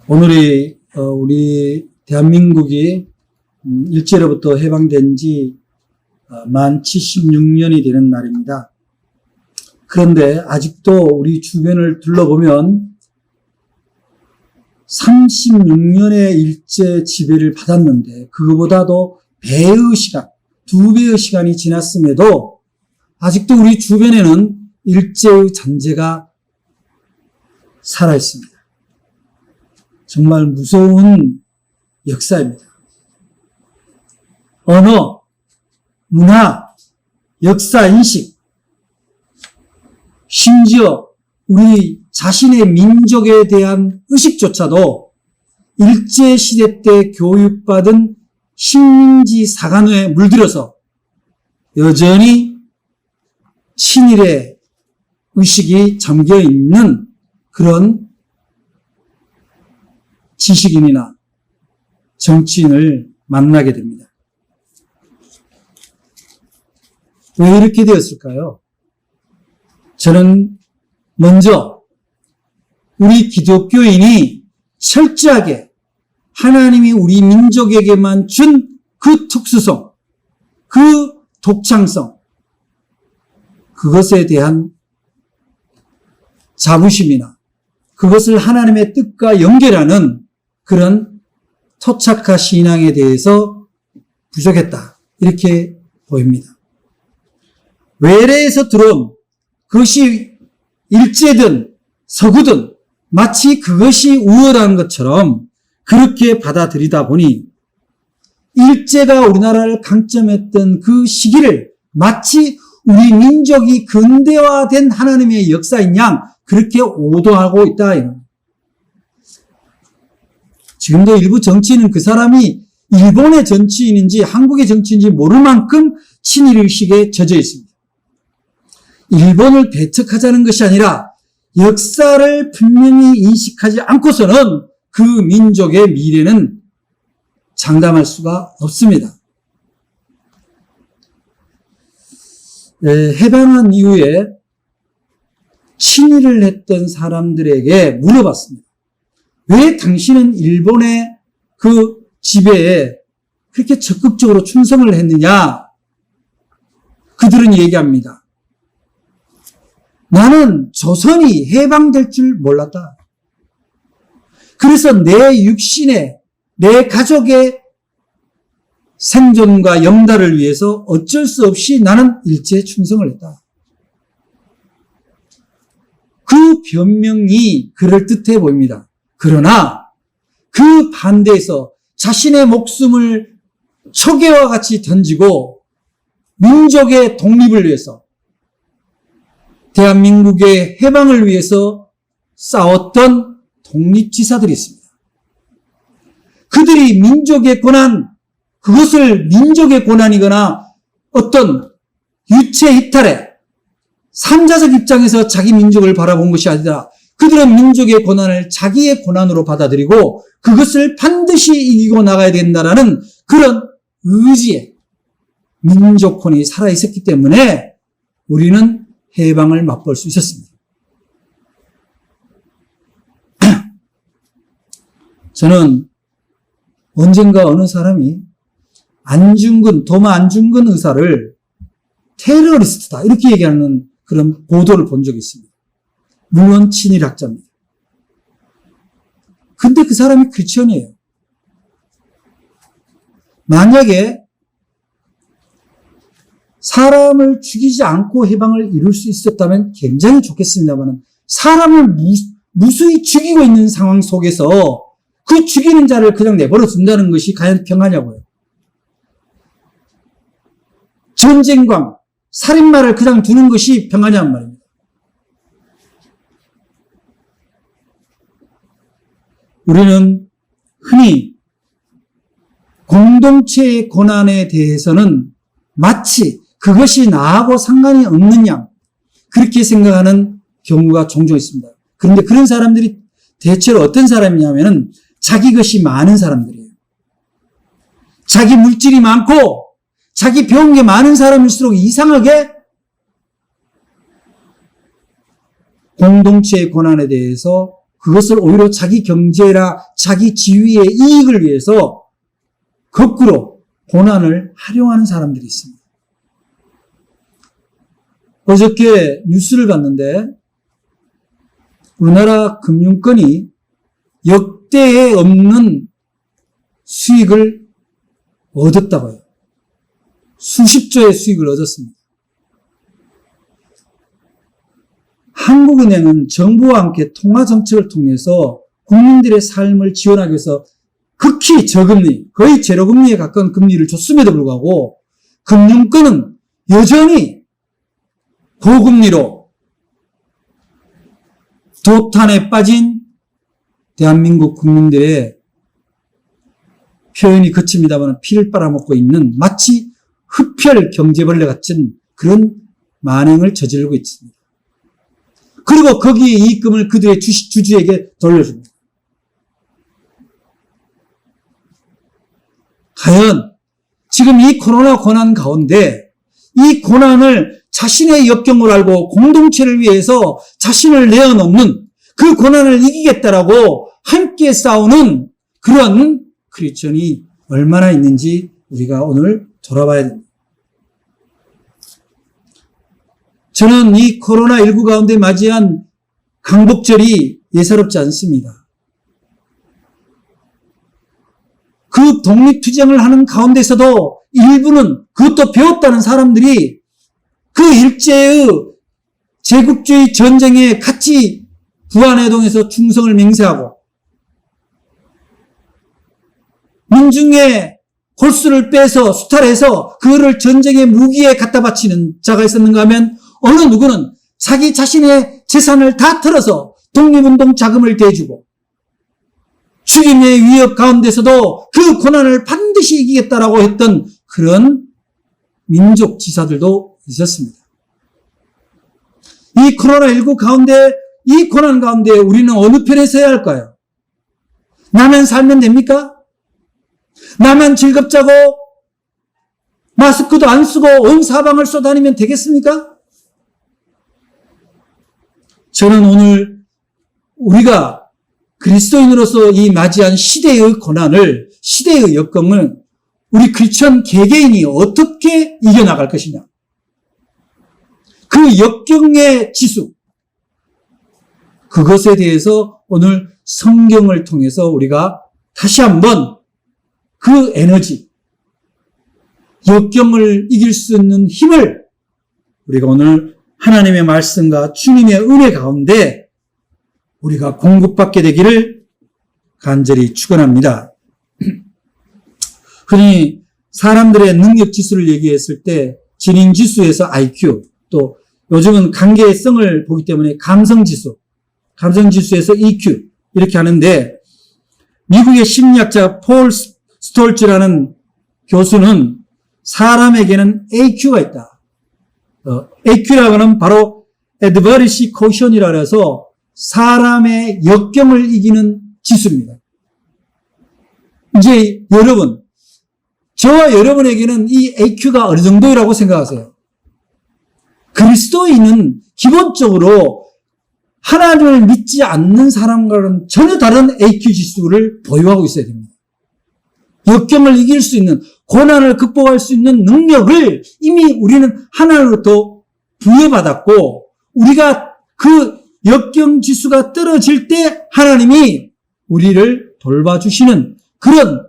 오늘이 우리 대한민국이 일제로부터 해방된 지 만 76년이 되는 날입니다. 그런데 아직도 우리 주변을 둘러보면 36년의 일제 지배를 받았는데 그거보다도 배의 시간, 2배의 시간이 지났음에도 아직도 우리 주변에는 일제의 잔재가 살아있습니다. 정말 무서운 역사입니다. 언어, 문화, 역사, 인식, 심지어 우리 자신의 민족에 대한 의식조차도 일제시대 때 교육받은 식민지 사관에 물들어서 여전히 친일의 의식이 잠겨있는 그런 지식인이나 정치인을 만나게 됩니다. 왜 이렇게 되었을까요? 저는 먼저 우리 기독교인이 철저하게 하나님이 우리 민족에게만 준 그 특수성, 그 독창성, 그것에 대한 자부심이나 그것을 하나님의 뜻과 연결하는 그런 토착화 신앙에 대해서 부족했다. 이렇게 보입니다. 외래에서 들어온 그것이 일제든 서구든 마치 그것이 우월한 것처럼 그렇게 받아들이다 보니 일제가 우리나라를 강점했던 그 시기를 마치 우리 민족이 근대화된 하나님의 역사인 양 그렇게 오도하고 있다. 지금도 일부 정치인은 그 사람이 일본의 정치인인지 한국의 정치인인지 모를 만큼 친일의식에 젖어 있습니다. 일본을 배척하자는 것이 아니라 역사를 분명히 인식하지 않고서는 그 민족의 미래는 장담할 수가 없습니다. 해방한 이후에 친일을 했던 사람들에게 물어봤습니다. 왜 당신은 일본의 그 지배에 그렇게 적극적으로 충성을 했느냐? 그들은 얘기합니다. 나는 조선이 해방될 줄 몰랐다. 그래서 내 육신의, 내 가족의 생존과 영달을 위해서 어쩔 수 없이 나는 일제에 충성을 했다. 그 변명이 그럴듯해 보입니다. 그러나 그 반대에서 자신의 목숨을 초계와 같이 던지고 민족의 독립을 위해서 대한민국의 해방을 위해서 싸웠던 독립지사들이 있습니다. 그들이 민족의 고난, 그것을 민족의 고난이거나 어떤 유체 이탈의 삼자적 입장에서 자기 민족을 바라본 것이 아니라 그들은 민족의 고난을 자기의 고난으로 받아들이고 그것을 반드시 이기고 나가야 된다라는 그런 의지에 민족혼이 살아있었기 때문에 우리는 해방을 맛볼 수 있었습니다. 저는 언젠가 어느 사람이 도마 안중근 의사를 테러리스트다 이렇게 얘기하는 그런 보도를 본 적이 있습니다. 물론 친일학자입니다. 근데 그 사람이 크리스천이에요. 만약에 사람을 죽이지 않고 해방을 이룰 수 있었다면 굉장히 좋겠습니다만 사람을 무수히 죽이고 있는 상황 속에서 그 죽이는 자를 그냥 내버려 둔다는 것이 과연 평화냐고요. 전쟁광, 살인마를 그냥 두는 것이 평화냐는 말입니다. 우리는 흔히 공동체의 고난에 대해서는 마치 그것이 나하고 상관이 없는 양 그렇게 생각하는 경우가 종종 있습니다. 그런데 그런 사람들이 대체로 어떤 사람이냐면은 자기 것이 많은 사람들이에요. 자기 물질이 많고 자기 배운 게 많은 사람일수록 이상하게 공동체의 고난에 대해서 그것을 오히려 자기 경제나 자기 지위의 이익을 위해서 거꾸로 고난을 활용하는 사람들이 있습니다. 어저께 뉴스를 봤는데 우리나라 금융권이 역대에 없는 수익을 얻었다고요. 수십조의 수익을 얻었습니다. 한국은행은 정부와 함께 통화정책을 통해서 국민들의 삶을 지원하기 위해서 극히 저금리, 거의 제로금리에 가까운 금리를 줬음에도 불구하고 금융권은 여전히 고금리로 도탄에 빠진 대한민국 국민들의 표현이 거칩니다만 피를 빨아먹고 있는 마치 흡혈 경제벌레 같은 그런 만행을 저지르고 있습니다. 그리고 거기에 이익금을 그들의 주주에게 돌려줍니다. 과연 지금 이 코로나 고난 가운데 이 고난을 자신의 역경을 알고 공동체를 위해서 자신을 내어놓는 그 고난을 이기겠다라고 함께 싸우는 그런 크리스천이 얼마나 있는지 우리가 오늘 돌아봐야 됩니다. 저는 이 코로나19 가운데 맞이한 강복절이 예사롭지 않습니다. 그 독립투쟁을 하는 가운데서도 일부는 그것도 배웠다는 사람들이 그 일제의 제국주의 전쟁에 같이 부안해동에서 충성을 맹세하고 민중의 골수를 빼서 수탈해서 그거를 전쟁의 무기에 갖다 바치는 자가 있었는가 하면 어느 누구는 자기 자신의 재산을 다 털어서 독립운동 자금을 대주고 죽임의 위협 가운데서도 그 고난을 반드시 이기겠다라고 했던 그런 민족 지사들도 있었습니다. 이 코로나19 가운데, 이 고난 가운데 우리는 어느 편에 서야 할까요? 나만 살면 됩니까? 나만 즐겁자고 마스크도 안 쓰고 온 사방을 쏘다니면 되겠습니까? 저는 오늘 우리가 그리스도인으로서 이 맞이한 시대의 고난을, 시대의 역경을 우리 크리스천 개개인이 어떻게 이겨나갈 것이냐. 그 역경의 지수, 그것에 대해서 오늘 성경을 통해서 우리가 다시 한번 그 에너지, 역경을 이길 수 있는 힘을 우리가 오늘 하나님의 말씀과 주님의 은혜 가운데 우리가 공급받게 되기를 간절히 축원합니다. 흔히 사람들의 능력 지수를 얘기했을 때 지능 지수에서 IQ, 또 요즘은 관계성을 보기 때문에 감성 지수에서 EQ 이렇게 하는데 미국의 심리학자 폴 스톨츠라는 교수는 사람에게는 AQ가 있다. AQ라고 하는 바로 Adversity Quotient이라 해서 사람의 역경을 이기는 지수입니다. 이제 여러분, 저와 여러분에게는 이 AQ가 어느 정도라고 생각하세요? 그리스도인은 기본적으로 하나님을 믿지 않는 사람과는 전혀 다른 AQ 지수를 보유하고 있어야 됩니다. 역경을 이길 수 있는, 고난을 극복할 수 있는 능력을 이미 우리는 하나님으로부터 부여받았고, 우리가 그 역경 지수가 떨어질 때 하나님이 우리를 돌봐주시는 그런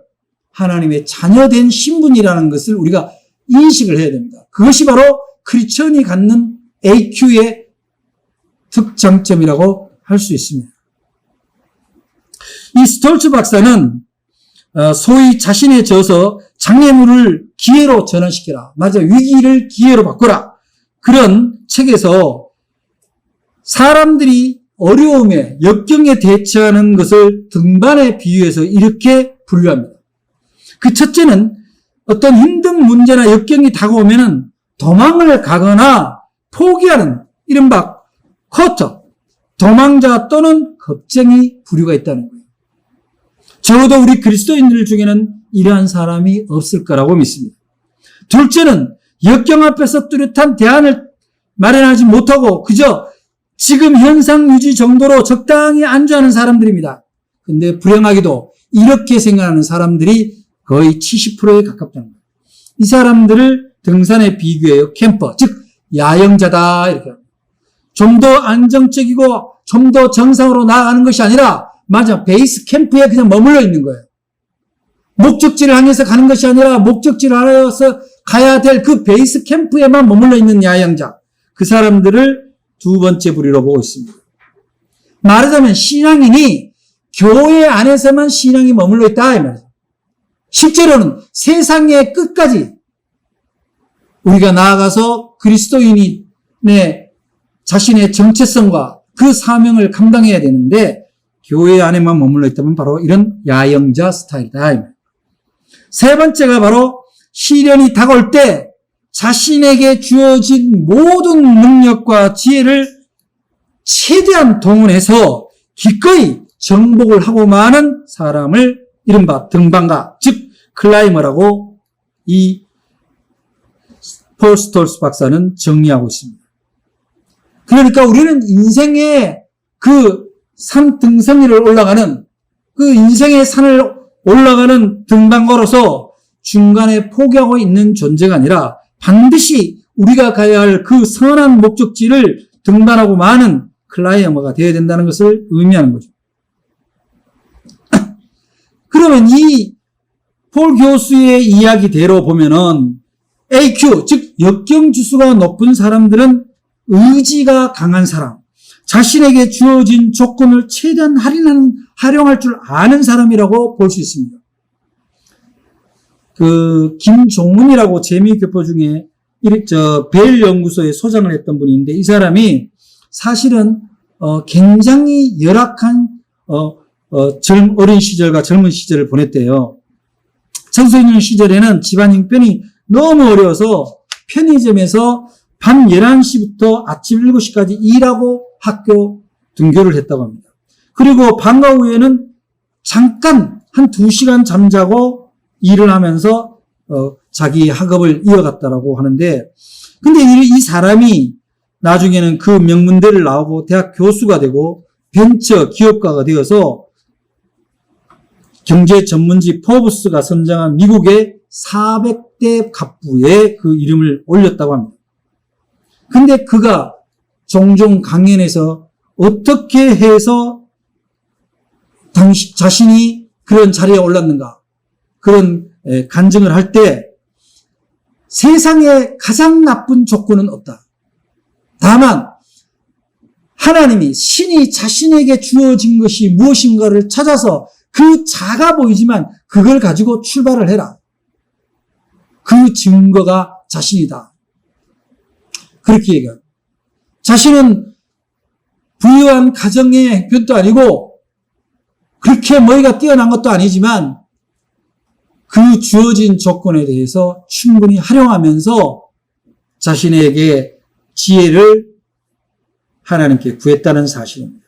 하나님의 자녀된 신분이라는 것을 우리가 인식을 해야 됩니다. 그것이 바로 크리스천이 갖는 AQ의 특장점이라고 할 수 있습니다. 이 스톨츠 박사는 소위 자신의 저서 장애물을 기회로 전환시켜라. 맞아, 위기를 기회로 바꿔라. 그런 책에서 사람들이 어려움에, 역경에 대처하는 것을 등반에 비유해서 이렇게 분류합니다. 그 첫째는 어떤 힘든 문제나 역경이 다가오면은 도망을 가거나 포기하는 이른바 쿼터, 도망자 또는 겁쟁이 부류가 있다는 거예요. 적어도 우리 그리스도인들 중에는 이러한 사람이 없을 거라고 믿습니다. 둘째는 역경 앞에서 뚜렷한 대안을 마련하지 못하고 그저 지금 현상 유지 정도로 적당히 안주하는 사람들입니다. 근데 불행하게도 이렇게 생각하는 사람들이 거의 70%에 가깝다는 거예요. 이 사람들을 등산에 비교해요. 캠퍼, 즉 야영자다 이렇게. 좀 더 안정적이고 좀 더 정상으로 나아가는 것이 아니라 맞아 베이스 캠프에 그냥 머물러 있는 거예요. 목적지를 향해서 가는 것이 아니라 목적지를 향해서 가야 될 그 베이스 캠프에만 머물러 있는 야영자. 그 사람들을 두 번째 부류로 보고 있습니다. 말하자면 신앙인이 교회 안에서만 신앙이 머물러 있다 이 말이죠. 실제로는 세상의 끝까지 우리가 나아가서 그리스도인이 자신의 정체성과 그 사명을 감당해야 되는데 교회 안에만 머물러 있다면 바로 이런 야영자 스타일이다. 세 번째가 바로 시련이 다가올 때 자신에게 주어진 모든 능력과 지혜를 최대한 동원해서 기꺼이 정복을 하고 마는 사람을 이른바 등반가, 즉 클라이머라고 이 폴 스톨스 박사는 정리하고 있습니다. 그러니까 우리는 인생의 그 산 등성이를 올라가는 그 인생의 산을 올라가는 등반가로서 중간에 포기하고 있는 존재가 아니라 반드시 우리가 가야 할 그 선한 목적지를 등반하고 마는 클라이머가 되어야 된다는 것을 의미하는 거죠. 그러면 이 폴 교수의 이야기대로 보면은 AQ, 즉 역경지수가 높은 사람들은 의지가 강한 사람, 자신에게 주어진 조건을 최대한 활용할 줄 아는 사람이라고 볼 수 있습니다. 그 김종문이라고 재미교포 중에 벨 연구소의 소장을 했던 분이 있는데 이 사람이 사실은 굉장히 열악한 어린 시절과 젊은 시절을 보냈대요. 청소년 시절에는 집안 형편이 너무 어려워서 편의점에서 밤 11시부터 아침 7시까지 일하고 학교 등교를 했다고 합니다. 그리고 방과 후에는 잠깐 한 2시간 잠자고 일을 하면서 자기 학업을 이어갔다라고 하는데, 근데 이 사람이 나중에는 그 명문대를 나오고 대학 교수가 되고 벤처 기업가가 되어서 경제 전문지 포브스가 선정한 미국의 400대 갑부에 그 이름을 올렸다고 합니다. 근데 그가 종종 강연에서 어떻게 해서 자신이 그런 자리에 올랐는가 그런 간증을 할 때 세상에 가장 나쁜 조건은 없다. 다만 하나님이 신이 자신에게 주어진 것이 무엇인가를 찾아서 그 작아 보이지만 그걸 가지고 출발을 해라. 그 증거가 자신이다. 그렇게 얘기해요. 자신은 부유한 가정의 형편도 아니고 그렇게 머리가 뛰어난 것도 아니지만 그 주어진 조건에 대해서 충분히 활용하면서 자신에게 지혜를 하나님께 구했다는 사실입니다.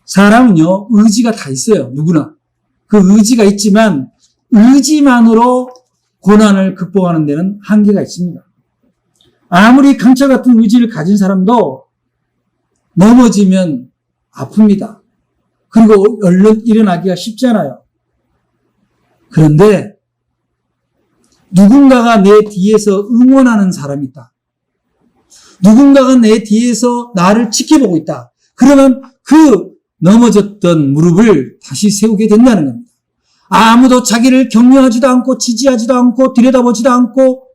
사람은요, 의지가 다 있어요. 누구나. 그 의지가 있지만 의지만으로 고난을 극복하는 데는 한계가 있습니다. 아무리 강철 같은 의지를 가진 사람도 넘어지면 아픕니다. 그리고 얼른 일어나기가 쉽잖아요. 그런데 누군가가 내 뒤에서 응원하는 사람이 있다. 누군가가 내 뒤에서 나를 지켜보고 있다. 그러면 그 넘어졌던 무릎을 다시 세우게 된다는 겁니다. 아무도 자기를 격려하지도 않고 지지하지도 않고 들여다보지도 않고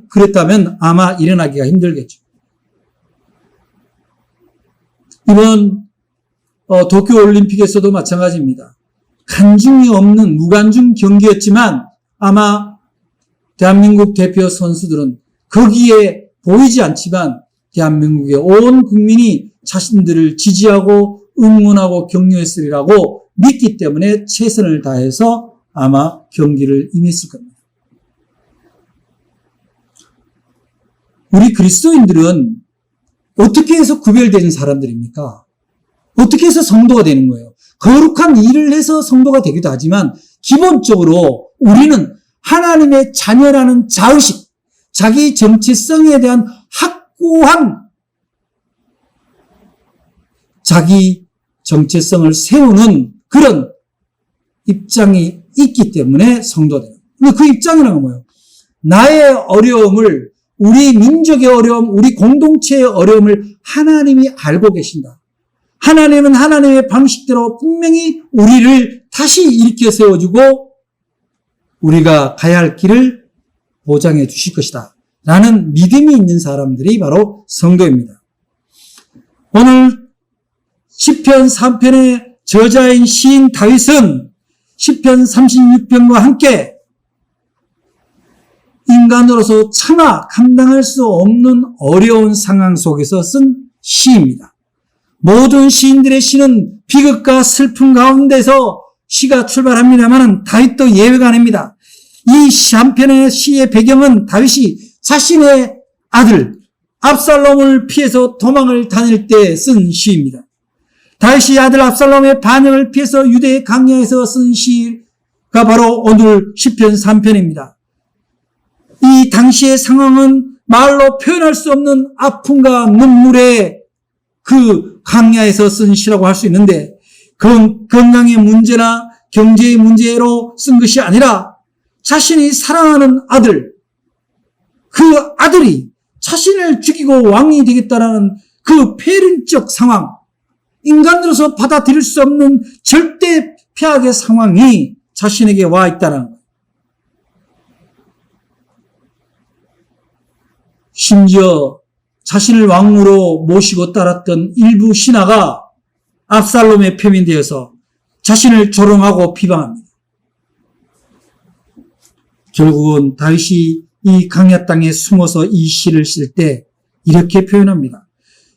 그랬다면 아마 일어나기가 힘들겠죠. 이번 도쿄올림픽에서도 마찬가지입니다. 간중이 없는 무관중 경기였지만 아마 대한민국 대표 선수들은 거기에 보이지 않지만 대한민국의 온 국민이 자신들을 지지하고 응원하고 격려했으리라고 믿기 때문에 최선을 다해서 아마 경기를 임했을 겁니다. 우리 그리스도인들은 어떻게 해서 구별되는 사람들입니까? 어떻게 해서 성도가 되는 거예요? 거룩한 일을 해서 성도가 되기도 하지만 기본적으로 우리는 하나님의 자녀라는 자의식, 자기 정체성에 대한 확고한 자기 정체성을 세우는 그런 입장이 있기 때문에 성도다. 근데 그 입장이란 건 뭐예요? 나의 어려움을, 우리 민족의 어려움, 우리 공동체의 어려움을 하나님이 알고 계신다. 하나님은 하나님의 방식대로 분명히 우리를 다시 일으켜 세워주고 우리가 가야 할 길을 보장해 주실 것이다. 라는 믿음이 있는 사람들이 바로 성도입니다. 오늘 시편 3편의 저자인 시인 다윗은 시편 36편과 함께 인간으로서 차마 감당할 수 없는 어려운 상황 속에서 쓴 시입니다. 모든 시인들의 시는 비극과 슬픔 가운데서 시가 출발합니다만 다윗도 예외가 아닙니다. 이 한편의 시의 배경은 다윗이 자신의 아들 압살롬을 피해서 도망을 다닐 때 쓴 시입니다. 다윗이 아들 압살롬의 반역을 피해서 유대 강야에서 쓴 시가 바로 오늘 시편 3편입니다. 이 당시의 상황은 말로 표현할 수 없는 아픔과 눈물의 그 강야에서 쓴 시라고 할 수 있는데 건강의 문제나 경제의 문제로 쓴 것이 아니라 자신이 사랑하는 아들, 그 아들이 자신을 죽이고 왕이 되겠다라는 그 폐륜적 상황, 인간으로서 받아들일 수 없는 절대 폐악의 상황이 자신에게 와 있다는 거예요. 심지어 자신을 왕으로 모시고 따랐던 일부 신하가 압살롬에 표민되어서 자신을 조롱하고 비방합니다. 결국은 다윗이 이 강야 땅에 숨어서 이 시를 쓸 때 이렇게 표현합니다.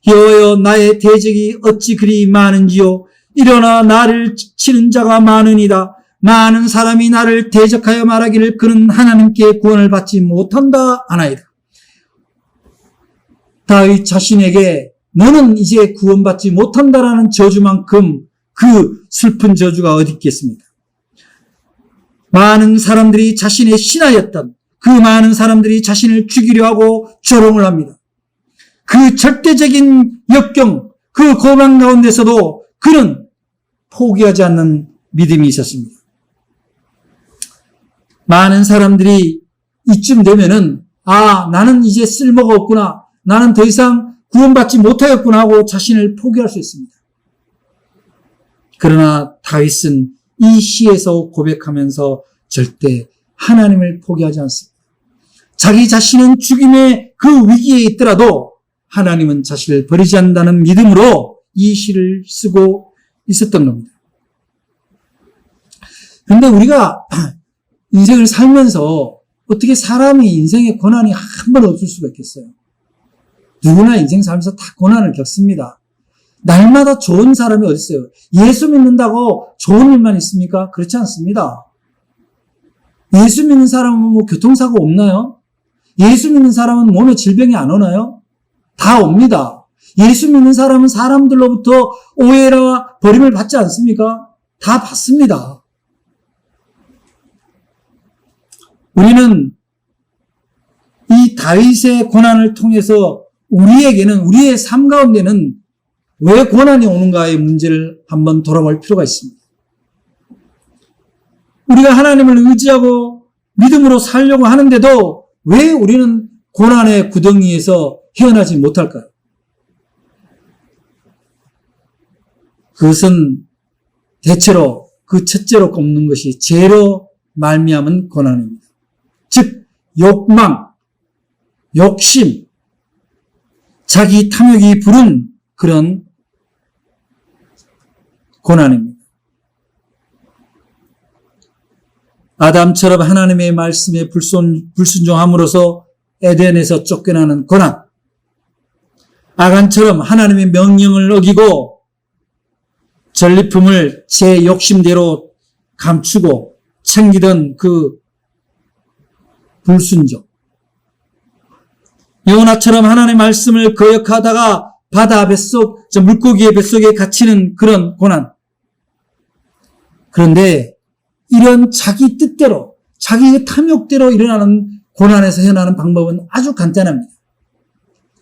여호와여 나의 대적이 어찌 그리 많은지요. 일어나 나를 치는 자가 많으니라. 많은 사람이 나를 대적하여 말하기를 그는 하나님께 구원을 받지 못한다 하나이다. 다윗 자신에게 너는 이제 구원받지 못한다라는 저주만큼 그 슬픈 저주가 어디 있겠습니까? 많은 사람들이 자신의 신하였던 그 많은 사람들이 자신을 죽이려 하고 조롱을 합니다. 그 절대적인 역경, 그 고난 가운데서도 그는 포기하지 않는 믿음이 있었습니다. 많은 사람들이 이쯤 되면은 나는 이제 쓸모가 없구나. 나는 더 이상 구원받지 못하겠구나 하고 자신을 포기할 수 있습니다. 그러나 다윗은 이 시에서 고백하면서 절대 하나님을 포기하지 않습니다. 자기 자신은 죽임의 그 위기에 있더라도 하나님은 자신을 버리지 않는다는 믿음으로 이 시를 쓰고 있었던 겁니다. 그런데 우리가 인생을 살면서 어떻게 사람이 인생에 고난이 한 번 없을 수가 있겠어요? 누구나 인생 살면서 다 고난을 겪습니다. 날마다 좋은 사람이 어디 있어요? 예수 믿는다고 좋은 일만 있습니까? 그렇지 않습니다. 예수 믿는 사람은 뭐 교통사고 없나요? 예수 믿는 사람은 몸에 질병이 안 오나요? 다 옵니다. 예수 믿는 사람은 사람들로부터 오해와 버림을 받지 않습니까? 다 받습니다. 우리는 이 다윗의 고난을 통해서 우리에게는, 우리의 삶 가운데는 왜 고난이 오는가의 문제를 한번 돌아볼 필요가 있습니다. 우리가 하나님을 의지하고 믿음으로 살려고 하는데도 왜 우리는 고난의 구덩이에서 헤어나지 못할까요? 그것은 대체로 그 첫째로 꼽는 것이 죄로 말미암은 고난입니다. 즉 욕망, 욕심, 자기 탐욕이 부른 그런 고난입니다. 아담처럼 하나님의 말씀에 불순종함으로써 에덴에서 쫓겨나는 고난, 아간처럼 하나님의 명령을 어기고 전리품을 제 욕심대로 감추고 챙기던 그 불순종, 요나처럼 하나님의 말씀을 거역하다가 바다 뱃속, 물고기의 뱃속에 갇히는 그런 고난. 그런데 이런 자기 뜻대로, 자기의 탐욕대로 일어나는 고난에서 헤어나는 방법은 아주 간단합니다.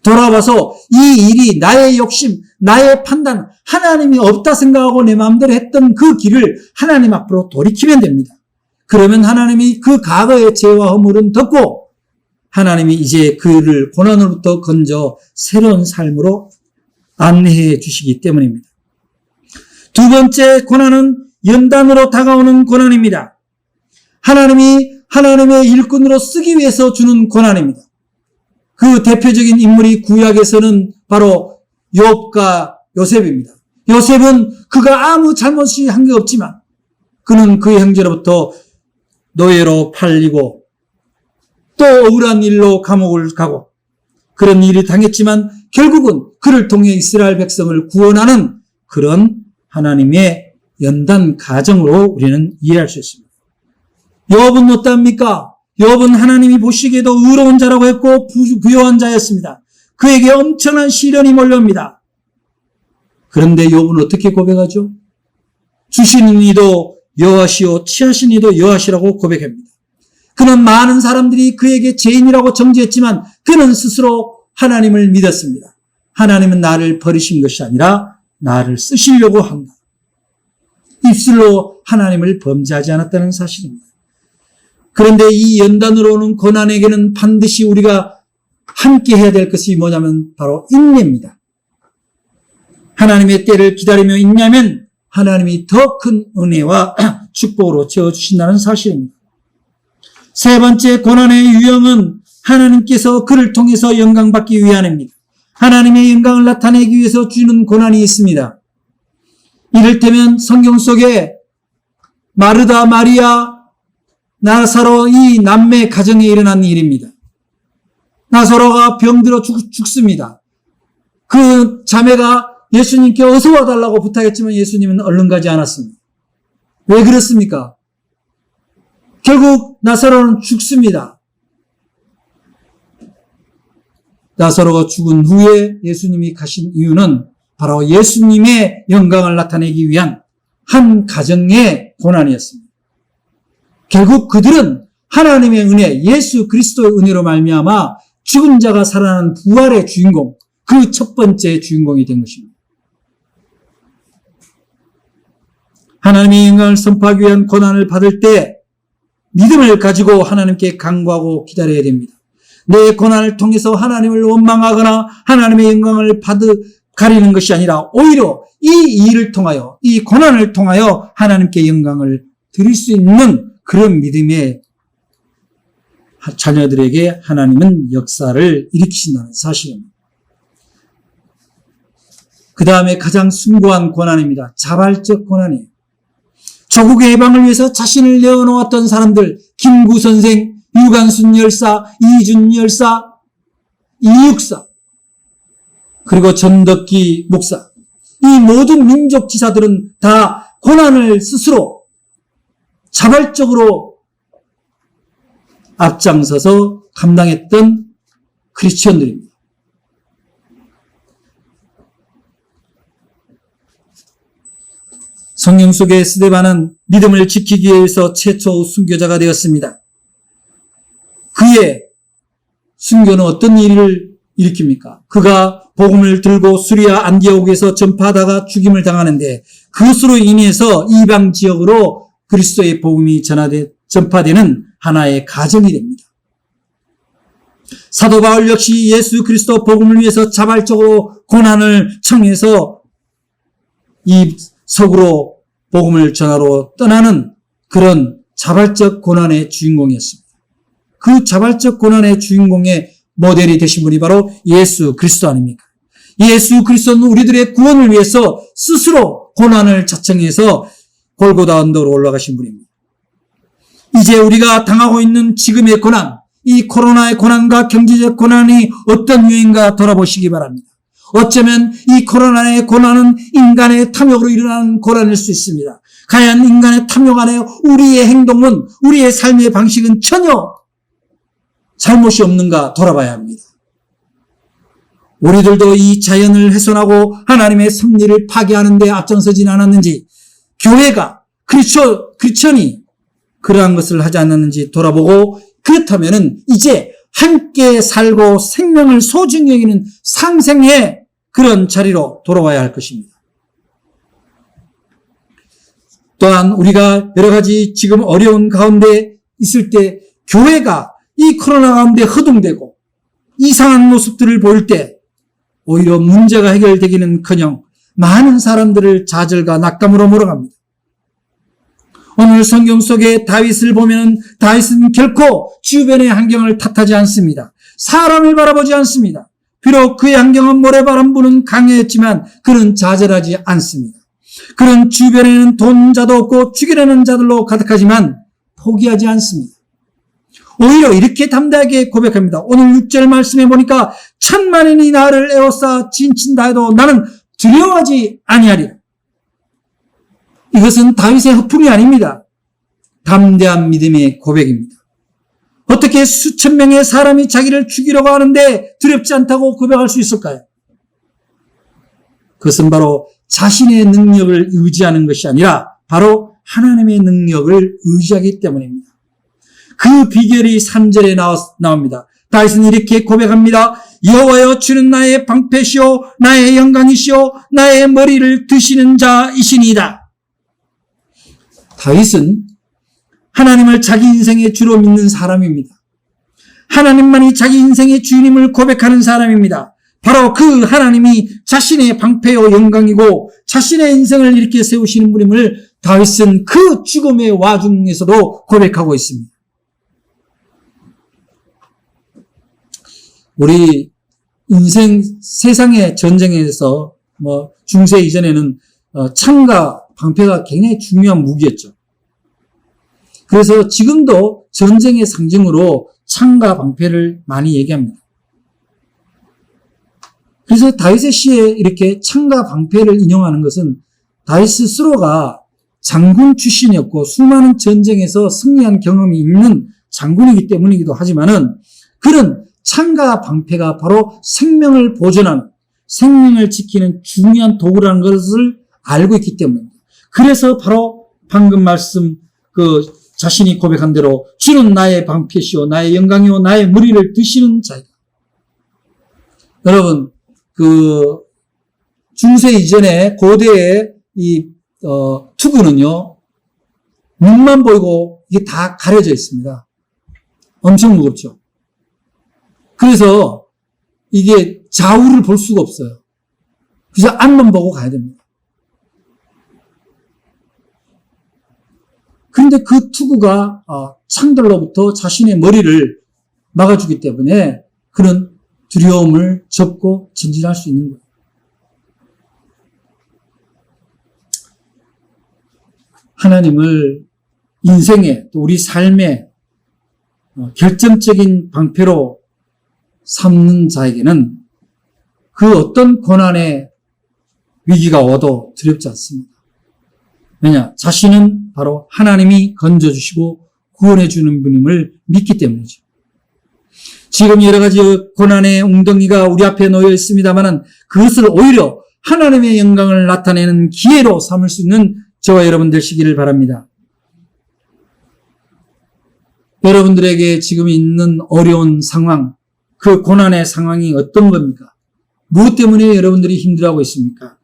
돌아와서 이 일이 나의 욕심, 나의 판단, 하나님이 없다 생각하고 내 마음대로 했던 그 길을 하나님 앞으로 돌이키면 됩니다. 그러면 하나님이 그 과거의 죄와 허물은 덮고 하나님이 이제 그를 고난으로부터 건져 새로운 삶으로 안내해 주시기 때문입니다. 두 번째 고난은 연단으로 다가오는 고난입니다. 하나님이 하나님의 일꾼으로 쓰기 위해서 주는 고난입니다. 그 대표적인 인물이 구약에서는 바로 욥과 요셉입니다. 요셉은 그가 아무 잘못이 한 게 없지만 그는 그 형제로부터 노예로 팔리고 또 억울한 일로 감옥을 가고 그런 일이 당했지만 결국은 그를 통해 이스라엘 백성을 구원하는 그런 하나님의 연단 과정으로 우리는 이해할 수 있습니다. 욥은 어떠합니까? 욥은 하나님이 보시기에도 의로운 자라고 했고 부요한 자였습니다. 그에게 엄청난 시련이 몰려옵니다. 그런데 욥은 어떻게 고백하죠? 주시는 이도 여호와시오 취하신 이도 여호와시라고 고백합니다. 그는 많은 사람들이 그에게 죄인이라고 정죄했지만 그는 스스로 하나님을 믿었습니다. 하나님은 나를 버리신 것이 아니라 나를 쓰시려고 한다. 입술로 하나님을 범죄하지 않았다는 사실입니다. 그런데 이 연단으로 오는 고난에게는 반드시 우리가 함께 해야 될 것이 뭐냐면 바로 인내입니다. 하나님의 때를 기다리며 인내하면 하나님이 더 큰 은혜와 축복으로 채워주신다는 사실입니다. 세 번째 고난의 유형은 하나님께서 그를 통해서 영광받기 위함입니다. 하나님의 영광을 나타내기 위해서 주는 고난이 있습니다. 이를테면 성경 속에 마르다, 마리아, 나사로 이 남매 가정에 일어난 일입니다. 나사로가 병들어 죽습니다. 그 자매가 예수님께 어서 와달라고 부탁했지만 예수님은 얼른 가지 않았습니다. 왜 그렇습니까? 결국 나사로는 죽습니다. 나사로가 죽은 후에 예수님이 가신 이유는 바로 예수님의 영광을 나타내기 위한 한 가정의 고난이었습니다. 결국 그들은 하나님의 은혜, 예수 그리스도의 은혜로 말미암아 죽은 자가 살아나는 부활의 주인공, 그 첫 번째 주인공이 된 것입니다. 하나님의 영광을 선포하기 위한 고난을 받을 때 믿음을 가지고 하나님께 간구하고 기다려야 됩니다. 내 고난을 통해서 하나님을 원망하거나 하나님의 영광을 가리는 것이 아니라 오히려 이 일을 통하여, 이 고난을 통하여 하나님께 영광을 드릴 수 있는 그런 믿음의 자녀들에게 하나님은 역사를 일으키신다는 사실입니다. 그 다음에 가장 숭고한 고난입니다. 자발적 고난이에요. 조국의 해방을 위해서 자신을 내어놓았던 사람들, 김구 선생, 유관순 열사, 이준 열사, 이육사, 그리고 전덕기 목사, 이 모든 민족 지사들은 다 고난을 스스로 자발적으로 앞장서서 감당했던 크리스천들입니다. 성경 속의 스데반은 믿음을 지키기 위해서 최초 순교자가 되었습니다. 그의 순교는 어떤 일을 일으킵니까? 그가 복음을 들고 수리아 안디옥에서 전파하다가 죽임을 당하는데 그것으로 인해서 이방 지역으로 그리스도의 복음이 전파되는 하나의 가정이 됩니다. 사도 바울 역시 예수 그리스도 복음을 위해서 자발적으로 고난을 청해서 이 서구로 복음을 전하러 떠나는 그런 자발적 고난의 주인공이었습니다. 그 자발적 고난의 주인공의 모델이 되신 분이 바로 예수 그리스도 아닙니까? 예수 그리스도는 우리들의 구원을 위해서 스스로 고난을 자청해서 골고다 언덕으로 올라가신 분입니다. 이제 우리가 당하고 있는 지금의 고난, 이 코로나의 고난과 경제적 고난이 어떤 유인가 돌아보시기 바랍니다. 어쩌면 이 코로나의 고난은 인간의 탐욕으로 일어나는 고난일 수 있습니다. 과연 인간의 탐욕 안에 우리의 행동은, 우리의 삶의 방식은 전혀 잘못이 없는가 돌아봐야 합니다. 우리들도 이 자연을 훼손하고 하나님의 섭리를 파괴하는 데 앞장서진 않았는지, 교회가, 크리스천이 그러한 것을 하지 않았는지 돌아보고, 그렇다면은 이제 함께 살고 생명을 소중히 여기는 상생의 그런 자리로 돌아와야 할 것입니다. 또한 우리가 여러 가지 지금 어려운 가운데 있을 때 교회가 이 코로나 가운데 허둥대고 이상한 모습들을 보일 때 오히려 문제가 해결되기는커녕 많은 사람들을 좌절과 낙담으로 몰아갑니다. 오늘 성경 속에 다윗을 보면 다윗은 결코 주변의 환경을 탓하지 않습니다. 사람을 바라보지 않습니다. 비록 그의 환경은 모래바람 부는 강해였지만 그는 좌절하지 않습니다. 그는 주변에는 돈 자도 없고 죽이려는 자들로 가득하지만 포기하지 않습니다. 오히려 이렇게 담대하게 고백합니다. 오늘 6절 말씀에 보니까 천만인이 나를 에워싸 진친다 해도 나는 두려워하지 아니하리라. 이것은 다윗의 허풍이 아닙니다. 담대한 믿음의 고백입니다. 어떻게 수천 명의 사람이 자기를 죽이려고 하는데 두렵지 않다고 고백할 수 있을까요? 그것은 바로 자신의 능력을 의지하는 것이 아니라 바로 하나님의 능력을 의지하기 때문입니다. 그 비결이 3절에 나옵니다. 다윗은 이렇게 고백합니다. 여호와여 주는 나의 방패시오 나의 영광이시오 나의 머리를 드시는 자이시니이다. 다윗은 하나님을 자기 인생의 주로 믿는 사람입니다. 하나님만이 자기 인생의 주님을 고백하는 사람입니다. 바로 그 하나님이 자신의 방패요 영광이고 자신의 인생을 이렇게 세우시는 분임을 다윗은 그 죽음의 와중에서도 고백하고 있습니다. 우리 인생 세상의 전쟁에서 중세 이전에는 창과 방패가 굉장히 중요한 무기였죠. 그래서 지금도 전쟁의 상징으로 창과 방패를 많이 얘기합니다. 그래서 다윗의 시에 이렇게 창과 방패를 인용하는 것은 다윗 스스로가 장군 출신이었고 수많은 전쟁에서 승리한 경험이 있는 장군이기 때문이기도 하지만은 그런 창과 방패가 바로 생명을 보존하는, 생명을 지키는 중요한 도구라는 것을 알고 있기 때문입니다. 그래서 바로 방금 말씀 자신이 고백한 대로 주는 나의 방패시오 나의 영광이요 나의 머리를 드시는 자이다. 여러분 중세 이전에 고대의 투구는요 눈만 보이고 이게 다 가려져 있습니다. 엄청 무겁죠. 그래서 이게 좌우를 볼 수가 없어요. 그래서 앞만 보고 가야 됩니다. 그런데 그 투구가 창들로부터 자신의 머리를 막아주기 때문에 그런 두려움을 접고 전진할 수 있는 거예요. 하나님을 인생의 또 우리 삶의 결정적인 방패로 삼는 자에게는 그 어떤 고난의 위기가 와도 두렵지 않습니다. 왜냐? 자신은 바로 하나님이 건져주시고 구원해주는 분임을 믿기 때문이죠. 지금 여러 가지 고난의 웅덩이가 우리 앞에 놓여 있습니다만 그것을 오히려 하나님의 영광을 나타내는 기회로 삼을 수 있는 저와 여러분 되시기를 바랍니다. 여러분들에게 지금 있는 어려운 상황, 그 고난의 상황이 어떤 겁니까? 무엇 때문에 여러분들이 힘들어하고 있습니까?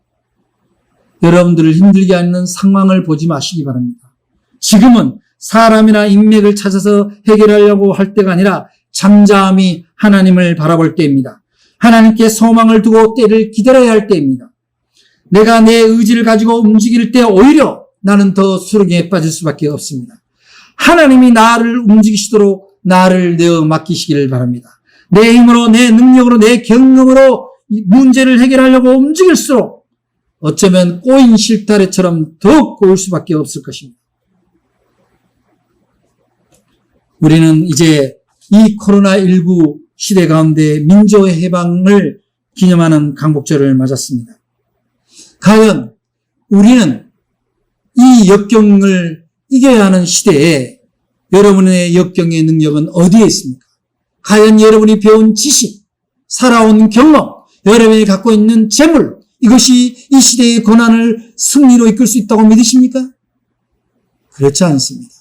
여러분들을 힘들게 하는 상황을 보지 마시기 바랍니다. 지금은 사람이나 인맥을 찾아서 해결하려고 할 때가 아니라 잠잠히 하나님을 바라볼 때입니다. 하나님께 소망을 두고 때를 기다려야 할 때입니다. 내가 내 의지를 가지고 움직일 때 오히려 나는 더 수렁에 빠질 수밖에 없습니다. 하나님이 나를 움직이시도록 나를 내어 맡기시기를 바랍니다. 내 힘으로, 내 능력으로, 내 경험으로 이 문제를 해결하려고 움직일수록 어쩌면 꼬인 실타래처럼 더욱 꼬일 수밖에 없을 것입니다. 우리는 이제 이 코로나19 시대 가운데 민족의 해방을 기념하는 강복절을 맞았습니다. 과연 우리는 이 역경을 이겨야 하는 시대에 여러분의 역경의 능력은 어디에 있습니까? 과연 여러분이 배운 지식, 살아온 경험, 여러분이 갖고 있는 재물, 이것이 이 시대의 고난을 승리로 이끌 수 있다고 믿으십니까? 그렇지 않습니다.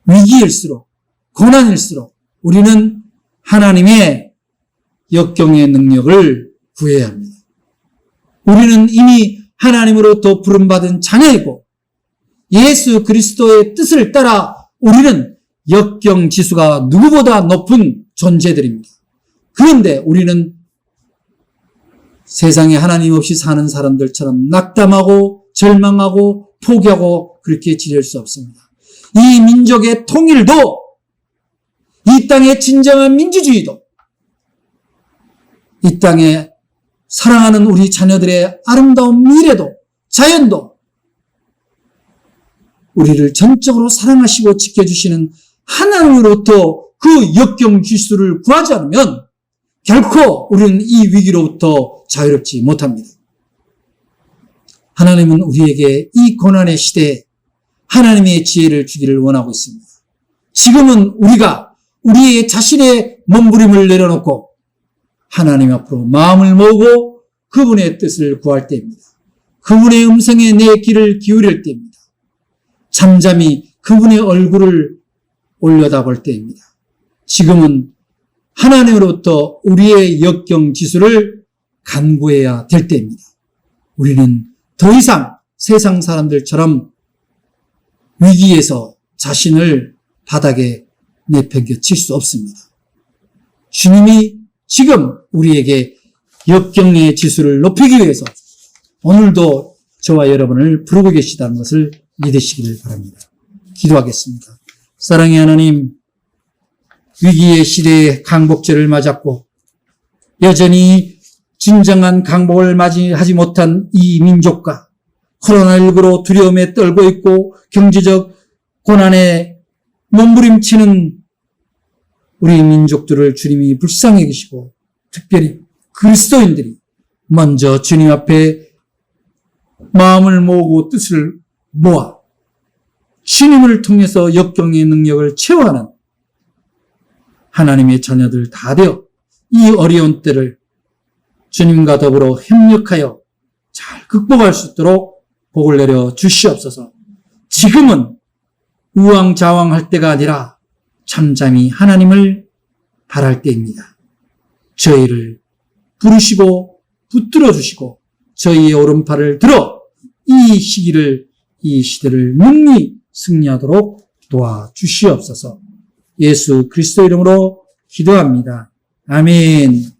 위기일수록 고난일수록 우리는 하나님의 역경의 능력을 구해야 합니다. 우리는 이미 하나님으로부터 부름받은 자녀이고 예수 그리스도의 뜻을 따라 우리는 역경 지수가 누구보다 높은 존재들입니다. 그런데 우리는 세상에 하나님 없이 사는 사람들처럼 낙담하고 절망하고 포기하고 그렇게 지낼 수 없습니다. 이 민족의 통일도, 이 땅의 진정한 민주주의도, 이 땅에 사랑하는 우리 자녀들의 아름다운 미래도, 자연도 우리를 전적으로 사랑하시고 지켜주시는 하나님으로부터 그 역경 지수를 구하지 않으면 결코 우리는 이 위기로부터 자유롭지 못합니다. 하나님은 우리에게 이 고난의 시대에 하나님의 지혜를 주기를 원하고 있습니다. 지금은 우리가 우리의 자신의 몸부림을 내려놓고 하나님 앞으로 마음을 모으고 그분의 뜻을 구할 때입니다. 그분의 음성에 내 귀를 기울일 때입니다. 잠잠히 그분의 얼굴을 올려다볼 때입니다. 지금은 하나님으로부터 우리의 역경 지수를 간구해야 될 때입니다. 우리는 더 이상 세상 사람들처럼 위기에서 자신을 바닥에 내팽개칠 수 없습니다. 주님이 지금 우리에게 역경의 지수를 높이기 위해서 오늘도 저와 여러분을 부르고 계시다는 것을 믿으시기를 바랍니다. 기도하겠습니다. 사랑의 하나님, 위기의 시대에 강복절을 맞았고 여전히 진정한 강복을 맞이하지 못한 이 민족과 코로나19로 두려움에 떨고 있고 경제적 고난에 몸부림치는 우리 민족들을 주님이 불쌍히 계시고 특별히 그리스도인들이 먼저 주님 앞에 마음을 모으고 뜻을 모아 주님을 통해서 역경의 능력을 체험하는 하나님의 자녀들 다 되어 이 어려운 때를 주님과 더불어 협력하여 잘 극복할 수 있도록 복을 내려 주시옵소서. 지금은 우왕좌왕할 때가 아니라 잠잠히 하나님을 바랄 때입니다. 저희를 부르시고 붙들어 주시고 저희의 오른팔을 들어 이 시기를, 이 시대를 능히 승리하도록 도와주시옵소서. 예수 그리스도 이름으로 기도합니다. 아멘.